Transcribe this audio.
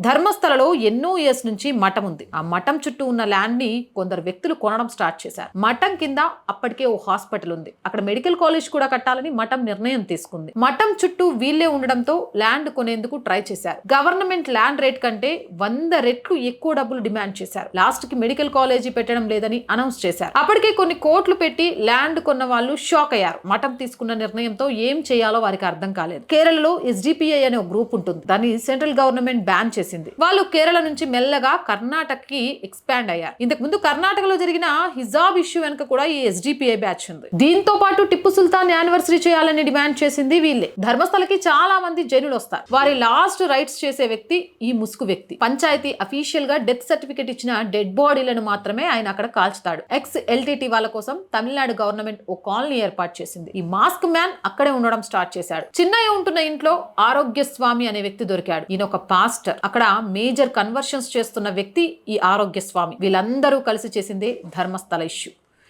ధర్మస్థలలో ఎన్నో ఇయర్స్ నుంచి మఠం ఉంది. ఆ మఠం చుట్టూ ఉన్న ల్యాండ్ ని కొందరు వ్యక్తులు కొనడం స్టార్ట్ చేశారు. మఠం కింద అప్పటికే ఓ హాస్పిటల్ ఉంది. అక్కడ మెడికల్ కాలేజ్ కూడా కట్టాలని మఠం నిర్ణయం తీసుకుంది. మఠం చుట్టూ వీళ్ళే ఉండడంతో ల్యాండ్ కొనేందుకు ట్రై చేశారు. గవర్నమెంట్ ల్యాండ్ రేట్ కంటే 100 రెట్లు ఎక్కువ డబ్బులు డిమాండ్ చేశారు. లాస్ట్ కి మెడికల్ కాలేజీ పెట్టడం లేదని అనౌన్స్ చేశారు. అప్పటికే కొన్ని కోట్లు పెట్టి ల్యాండ్ కొన్న వాళ్ళు షాక్ అయ్యారు. మఠం తీసుకున్న నిర్ణయంతో ఏం చేయాలో వారికి అర్థం కాలేదు. కేరళలో SDPI అనే ఒక గ్రూప్ ఉంటుంది. దాన్ని సెంట్రల్ గవర్నమెంట్ బ్యాన్ చేసింది. వాళ్ళు కేరళ నుంచి మెల్లగా కర్ణాటకకి ఎక్స్పాండ్ అయ్యారు. ఇంతకు ముందు కర్ణాటకలో జరిగిన హిజాబ్ ఇష్యూ వెనుక కూడా ఈ SDPI బ్యాచ్ ఉంది. దీంతో పాటు టిప్పు సుల్తాన్ యానివర్సరీ చేయాలని డిమాండ్ చేసింది వీళ్ళే. ధర్మస్థలకి చాలా మంది జైనులు వస్తారు. వారి లాస్ట్ రైట్స్ చేసే వ్యక్తి ఈ ముసుగు వ్యక్తి. పంచాయతీ అఫీషియల్ గా డెత్ సర్టిఫికేట్ ఇచ్చిన డెడ్ బాడీలను మాత్రమే ఆయన అక్కడ కాల్చుతాడు. LTT వాళ్ళ కోసం తమిళనాడు గవర్నమెంట్ ఓ కాలనీ ఏర్పాటు చేసింది. ఈ మాస్క్ మ్యాన్ అక్కడే ఉండడం స్టార్ట్ చేశాడు. చిన్నయ్య ఉంటున్న ఇంట్లో ఆరోగ్య స్వామి అనే వ్యక్తి దొరికాడు. ఈయన ఒక పాస్టర్. అక్కడ మేజర్ కన్వర్షన్స్ చేస్తున్న వ్యక్తి ఈ ఆరోగ్య స్వామి. వీళ్ళందరూ కలిసి చేసిందే ధర్మస్థల ఇష్యూ.